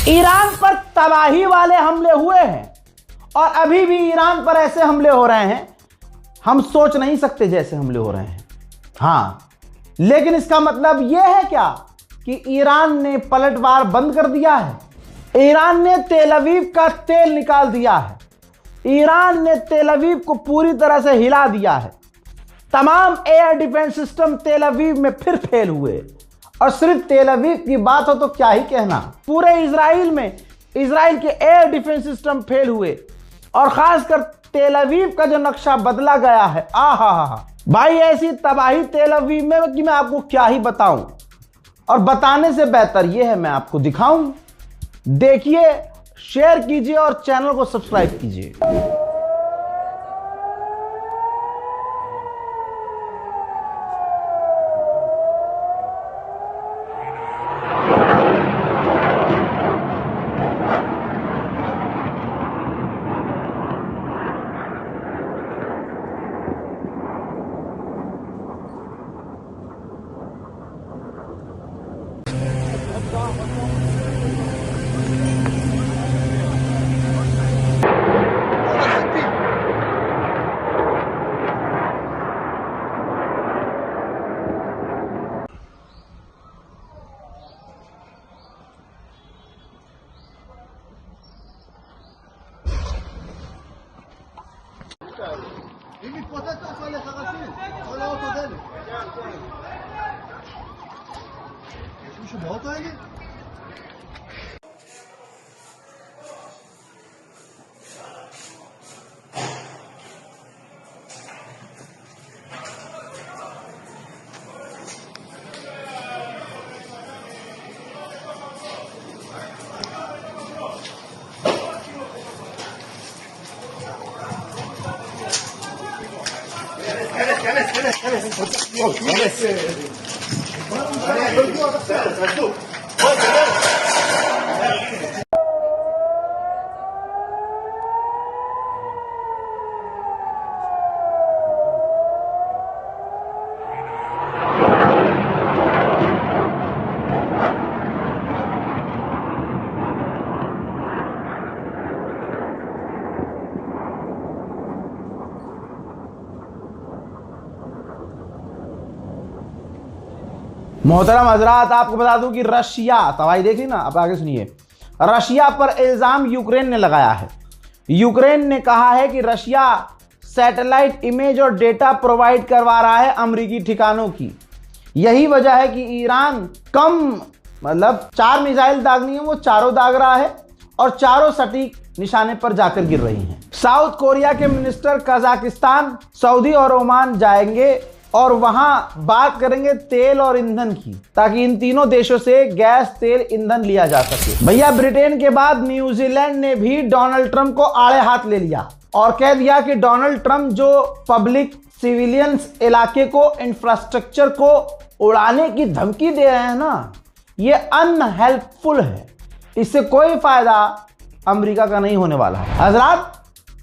Iran पर तबाही वाले हमले हुए हैं और अभी भी ईरान पर ऐसे हमले हो रहे हैं हम सोच नहीं सकते जैसे हमले हो रहे हैं। हां, लेकिन इसका मतलब यह है क्या कि ईरान ने पलटवार बंद कर दिया है? ईरान ने तेल अवीव का तेल निकाल दिया है। ईरान ने तेल अवीव को पूरी तरह से हिला दिया है। तमाम एयर डिफेंस सिस्टम तेल अवीव में फिर फेल हुए और सिर्फ तेल अवीव की बात हो तो क्या ही कहना, पूरे इजराइल में इजराइल के एयर डिफेंस सिस्टम फेल हुए और खासकर तेल अवीव का जो नक्शा बदला गया है, आहा भाई, ऐसी तबाही तेल अवीव में कि मैं आपको क्या ही बताऊं। और बताने से बेहतर यह है मैं आपको दिखाऊं। देखिए, शेयर कीजिए और चैनल को सब्सक्राइब कीजिए। אם מתפוצץ עכשיו לחרשים, כל האוטו דלק. יש מישהו באוטו האלה? मोहतरम हजरात, आपको बता दूं कि रशिया, तबाही देख ली ना, अब आगे सुनिए। रशिया पर इल्जाम यूक्रेन ने लगाया है। यूक्रेन ने कहा है कि रशिया सैटेलाइट इमेज और डेटा प्रोवाइड करवा रहा है अमेरिकी ठिकानों की। यही वजह है कि ईरान कम 4 मिसाइल दागनी है, वो चारों दाग रहा है और चारों सटीक निशाने पर जाकर गिर रही हैं। साउथ कोरिया के मिनिस्टर कजाकिस्तान, सऊदी और ओमान जाएंगे और वहां बात करेंगे तेल और ईंधन की, ताकि इन तीनों देशों से गैस, तेल, ईंधन लिया जा सके। भैया, ब्रिटेन के बाद न्यूजीलैंड ने भी डोनाल्ड ट्रंप को आड़े हाथ ले लिया और कह दिया कि डोनाल्ड ट्रंप जो पब्लिक सिविलियंस इलाके को, इंफ्रास्ट्रक्चर को उड़ाने की धमकी दे रहे हैं ना, ये अनहेल्पफुल है। इससे कोई फायदा अमेरिका का नहीं होने वाला है। हजरात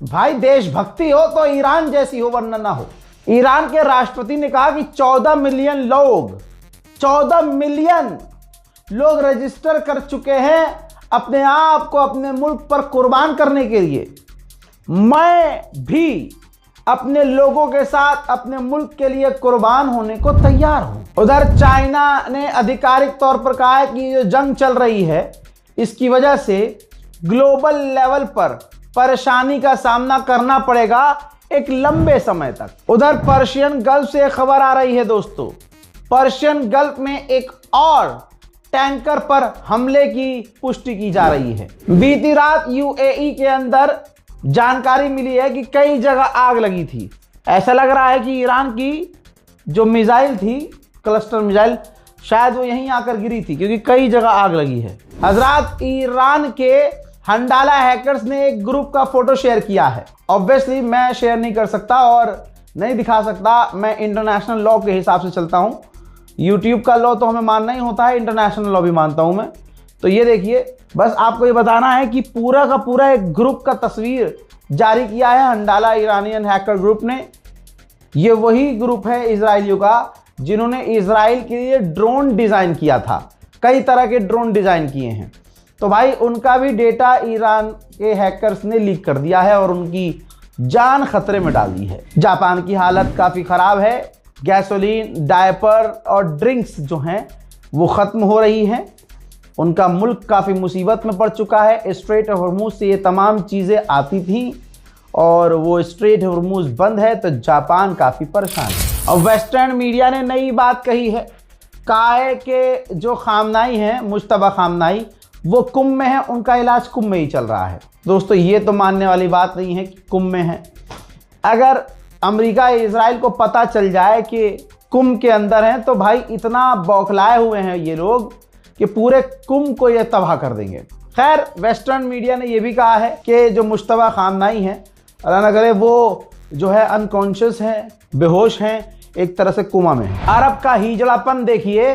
भाई, देशभक्ति हो तो ईरान जैसी हो, वरना ना हो। ईरान के राष्ट्रपति ने कहा कि 14 मिलियन लोग रजिस्टर कर चुके हैं अपने आप को अपने मुल्क पर कुर्बान करने के लिए। मैं भी अपने लोगों के साथ अपने मुल्क के लिए कुर्बान होने को तैयार हूं। उधर चाइना ने आधिकारिक तौर पर कहा है कि जो जंग चल रही है, इसकी वजह से ग्लोबल लेवल पर परेशानी का सामना करना पड़ेगा एक लंबे समय तक। उधर पर्शियन गल्फ से खबर आ रही है दोस्तों, पर्शियन गल्फ में एक और टैंकर पर हमले की पुष्टि की जा रही है। बीती रात यूएई के अंदर जानकारी मिली है कि कई जगह आग लगी थी। ऐसा लग रहा है कि ईरान की जो मिसाइल थी, क्लस्टर मिसाइल, शायद वो यहीं आकर गिरी थी, क्योंकि कई जगह आग लगी है। हजरात, ईरान के हंडाला हैकर्स ने एक ग्रुप का फोटो शेयर किया है। ऑब्वियसली मैं शेयर नहीं कर सकता और नहीं दिखा सकता, मैं इंटरनेशनल लॉ के हिसाब से चलता हूं। यूट्यूब का लॉ तो हमें मानना ही होता है, इंटरनेशनल लॉ भी मानता हूं मैं। तो ये देखिए, बस आपको ये बताना है कि पूरा का पूरा एक ग्रुप का तस्वीर जारी किया है हंडाला इरानियन हैकर ग्रुप ने। ये वही ग्रुप है इजरायलियों का जिन्होंने इजराइल के लिए ड्रोन डिजाइन किया था, कई तरह के ड्रोन डिजाइन किए हैं। तो भाई उनका भी डेटा ईरान के हैकर्स ने लीक कर दिया है और उनकी जान खतरे में डाल दी है। जापान की हालत काफ़ी ख़राब है। गैसोलीन, डायपर और ड्रिंक्स जो हैं वो ख़त्म हो रही हैं। उनका मुल्क काफ़ी मुसीबत में पड़ चुका है। स्ट्रेट ऑफ हॉर्मुज़ से ये तमाम चीज़ें आती थीं और वो स्ट्रेट ऑफ हॉर्मुज़ बंद है तो जापान काफ़ी परेशान है। और वेस्टर्न मीडिया ने नई बात कही है। कहा है कि जो खामनाई हैं, मुश्तबा खामनाई, वो कुंभ में है, उनका इलाज कुंभ में ही चल रहा है। दोस्तों ये तो मानने वाली बात नहीं है कि कुंभ में है। अगर अमेरिका या इजराइल को पता चल जाए कि कुंभ के अंदर हैं तो भाई इतना बौखलाए हुए हैं ये लोग कि पूरे कुंभ को ये तबाह कर देंगे। खैर, वेस्टर्न मीडिया ने ये भी कहा है कि जो मुश्तबा खामनाई हैं, अल्लाह न करे, वो जो है अनकॉन्शियस हैं, बेहोश हैं, एक तरह से कोमा में है। अरब का हिजड़ापन देखिए,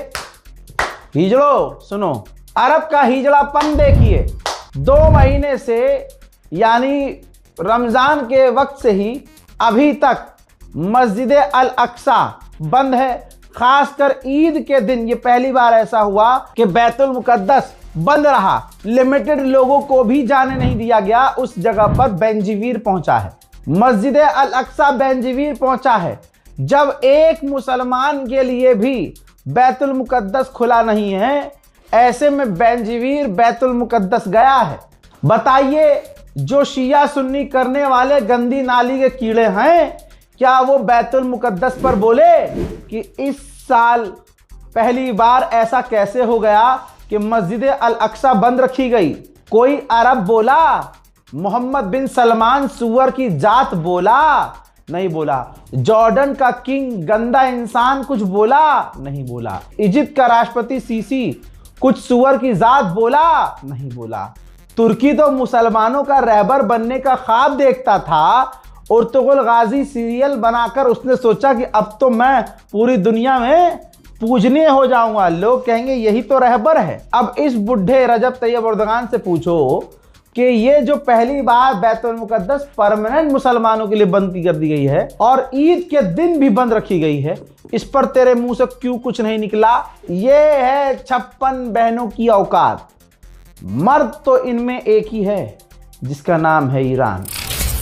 हिजड़ो सुनो, अरब का हिजड़ापन देखिए। 2 महीने से यानी रमज़ान के वक्त से ही अभी तक मस्जिद अल अक्सा बंद है। खासकर ईद के दिन ये पहली बार ऐसा हुआ कि बैतुल मुकद्दस बंद रहा। लिमिटेड लोगों को भी जाने नहीं दिया गया। उस जगह पर बेंजीवीर पहुंचा है, मस्जिद अल अक्सा बेंजीवीर पहुंचा है। जब एक मुसलमान के लिए भी बैतुल मुकद्दस खुला नहीं है, ऐसे में बेंजीवीर बैतुल मुकद्दस गया है। बताइए, जो शिया सुन्नी करने वाले गंदी नाली के कीड़े हैं, क्या वो बैतुल मुकद्दस पर बोले कि इस साल पहली बार ऐसा कैसे हो गया कि मस्जिद अल अक्सा बंद रखी गई? कोई अरब बोला? मोहम्मद बिन सलमान सुअर की जात बोला? नहीं बोला। जॉर्डन का किंग गंदा इंसान कुछ बोला? नहीं बोला। इजिप्ट का राष्ट्रपति सीसी कुछ सुअर की जात बोला? नहीं बोला। तुर्की तो मुसलमानों का रहबर बनने का ख्वाब देखता था। उर्तुगुल गाजी सीरियल बनाकर उसने सोचा कि अब तो मैं पूरी दुनिया में पूजनीय हो जाऊंगा, लोग कहेंगे यही तो रहबर है। अब इस बुढ़े रजब तैयब एर्दोगान से पूछो कि ये जो पहली बार बैतुल मुकद्दस परमानेंट मुसलमानों के लिए बंद कर दी गई है और ईद के दिन भी बंद रखी गई है, इस पर तेरे मुंह से क्यों कुछ नहीं निकला? ये है 56 बहनों की औकात। मर्द तो इनमें एक ही है जिसका नाम है ईरान।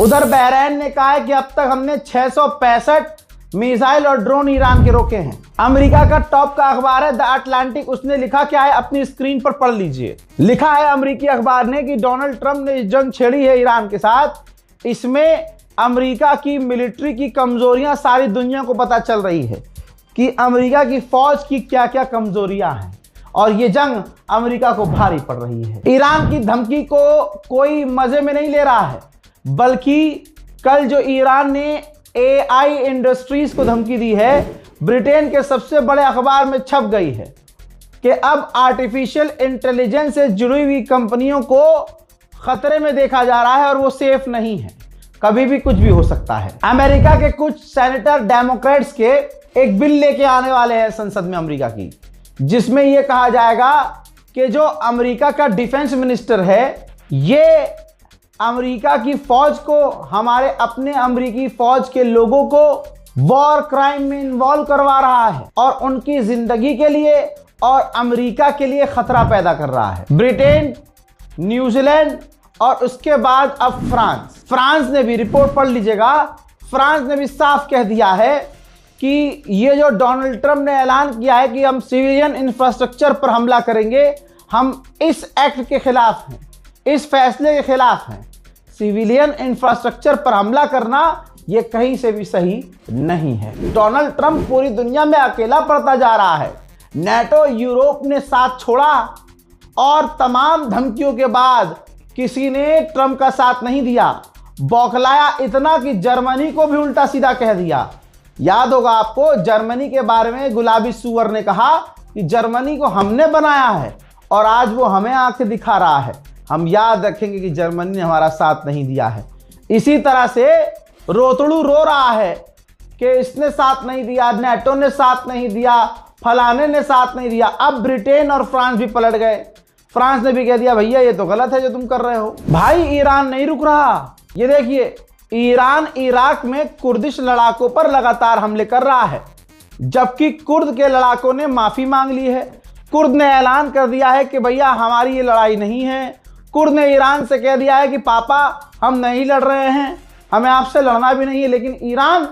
उधर बहरैन ने कहा है कि अब तक हमने 665 मिसाइल और ड्रोन ईरान के रोके हैं। अमेरिका का टॉप का अखबार है द अटलांटिक, उसने लिखा क्या है अपनी स्क्रीन पर पढ़ लीजिए। लिखा है अमेरिकी अखबार ने कि डोनाल्ड ट्रंप ने जंग छेड़ी है ईरान के साथ। इसमें अमेरिका की मिलिट्री की कमजोरियां सारी दुनिया को पता चल रही है कि अमेरिका की फौज की क्या क्या कमजोरियां हैं और ये जंग अमेरिका को भारी पड़ रही है। ईरान की धमकी को कोई मजे में नहीं ले रहा है, बल्कि कल जो ईरान ने AI इंडस्ट्रीज को धमकी दी है, ब्रिटेन के सबसे बड़े अखबार में छप गई है कि अब आर्टिफिशियल इंटेलिजेंस से जुड़ी हुई कंपनियों को खतरे में देखा जा रहा है और वो सेफ नहीं है, कभी भी कुछ भी हो सकता है। अमेरिका के कुछ सेनेटर डेमोक्रेट्स के एक बिल लेके आने वाले हैं संसद में अमेरिका की, जिसमें यह कहा जाएगा कि जो अमेरिका का डिफेंस मिनिस्टर है, ये अमेरिका की फौज को, हमारे अपने अमेरिकी फौज के लोगों को वॉर क्राइम में इन्वॉल्व करवा रहा है और उनकी जिंदगी के लिए और अमेरिका के लिए खतरा पैदा कर रहा है। ब्रिटेन, न्यूजीलैंड और उसके बाद अब फ्रांस ने भी, रिपोर्ट पढ़ लीजिएगा, फ्रांस ने भी साफ कह दिया है कि ये जो डोनाल्ड ट्रंप ने ऐलान किया है कि हम सिविलियन इंफ्रास्ट्रक्चर पर हमला करेंगे, हम इस एक्ट के खिलाफ हैं, इस फैसले के खिलाफ हैं। सिविलियन इंफ्रास्ट्रक्चर पर हमला करना यह कहीं से भी सही नहीं है। डोनाल्ड ट्रंप पूरी दुनिया में अकेला पड़ता जा रहा है। नेटो, यूरोप ने साथ छोड़ा और तमाम धमकियों के बाद किसी ने ट्रंप का साथ नहीं दिया। बौखलाया इतना कि जर्मनी को भी उल्टा सीधा कह दिया। याद होगा आपको, जर्मनी के बारे में गुलाबी सुअर ने कहा कि जर्मनी को हमने बनाया है और आज वो हमें आंखें दिखा रहा है। हम याद रखेंगे कि जर्मनी ने हमारा साथ नहीं दिया है। इसी तरह से रोतड़ू रो रहा है कि इसने साथ नहीं दिया, नेटो ने साथ नहीं दिया, फलाने ने साथ नहीं दिया। अब ब्रिटेन और फ्रांस भी पलट गए। फ्रांस ने भी कह दिया भैया ये तो गलत है जो तुम कर रहे हो। भाई ईरान नहीं रुक रहा। ये देखिए, ईरान इराक में कुर्दिश लड़ाकों पर लगातार हमले कर रहा है, जबकि कुर्द के लड़ाकों ने माफी मांग ली है। कुर्द ने ऐलान कर दिया है कि भैया हमारी ये लड़ाई नहीं है। कुर्द ने ईरान से कह दिया है कि पापा हम नहीं लड़ रहे हैं, हमें आपसे लड़ना भी नहीं है, लेकिन ईरान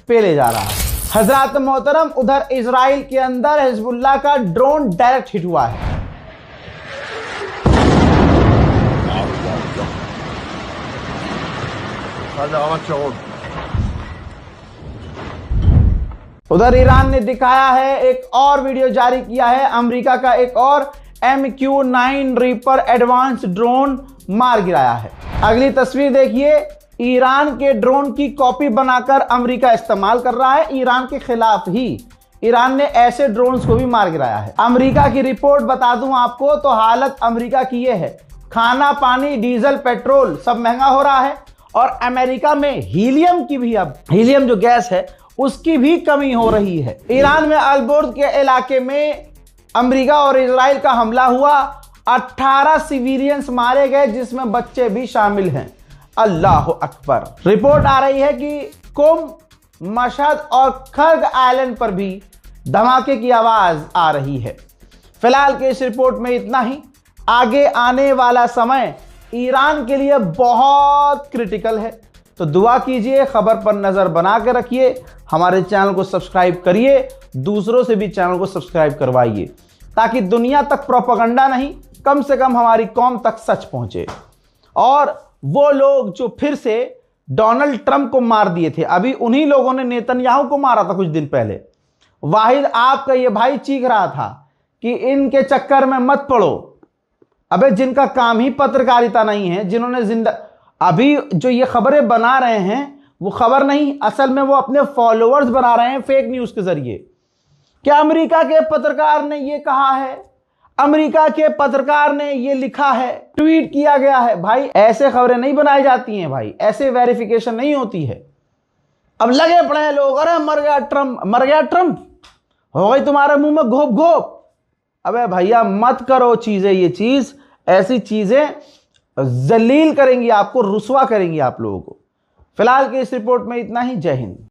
पेले जा रहा है। हजरत मोहतरम, उधर इजराइल के अंदर हिजबुल्लाह का ड्रोन डायरेक्ट हिट हुआ है। उधर ईरान ने दिखाया है, एक और वीडियो जारी किया है, अमेरिका का एक और MQ-9 रीपर एडवांस ड्रोन मार गिराया है। अगली तस्वीर देखिए, ईरान के ड्रोन की कॉपी बनाकर अमेरिका इस्तेमाल कर रहा है ईरान के खिलाफ ही। ईरान ने ऐसे ड्रोन्स को भी मार गिराया है। अमेरिका की रिपोर्ट बता दूं आपको तो हालत अमेरिका की ये है, खाना पानी डीजल पेट्रोल सब महंगा हो रहा है और अमेरिका में हीलियम की भी, अब हीलियम जो गैस है उसकी भी कमी हो रही है। ईरान में अलबोर्द के इलाके में अमेरिका और इजराइल का हमला हुआ, 18 सिविलियंस मारे गए जिसमें बच्चे भी शामिल हैं। अल्लाह अकबर। रिपोर्ट आ रही है कि कुम, मशहद और खर्ग आइलैंड पर भी धमाके की आवाज आ रही है। फिलहाल के इस रिपोर्ट में इतना ही। आगे आने वाला समय ईरान के लिए बहुत क्रिटिकल है, तो दुआ कीजिए, खबर पर नजर बना के रखिए, हमारे चैनल को सब्सक्राइब करिए, दूसरों से भी चैनल को सब्सक्राइब करवाइए ताकि दुनिया तक प्रोपेगेंडा नहीं, कम से कम हमारी कौम तक सच पहुंचे। और वो लोग जो फिर से डोनाल्ड ट्रंप को मार दिए थे, अभी उन्हीं लोगों ने नेतन्याहू को मारा था कुछ दिन पहले। वाहिद आपका ये भाई चीख रहा था कि इनके चक्कर में मत पड़ो। अबे जिनका काम ही पत्रकारिता नहीं है, जिन्होंने अभी जो ये खबरें बना रहे हैं वो खबर नहीं, असल में वो अपने फॉलोअर्स बना रहे हैं फेक न्यूज के जरिए। क्या अमेरिका के पत्रकार ने ये कहा है, अमेरिका के पत्रकार ने ये लिखा है, ट्वीट किया गया है? भाई ऐसे खबरें नहीं बनाई जाती हैं भाई, ऐसे वेरिफिकेशन नहीं होती है। अब लगे पड़े हैं लोग, अरे मर गया ट्रंप, मर गया ट्रंप, हो गई तुम्हारे मुंह में घोप घोप। अबे भैया मत करो चीजें, ये चीज ऐसी चीजें जलील करेंगी आपको, रुसवा करेंगी आप लोगों को। फिलहाल की इस रिपोर्ट में इतना ही। जय हिंद।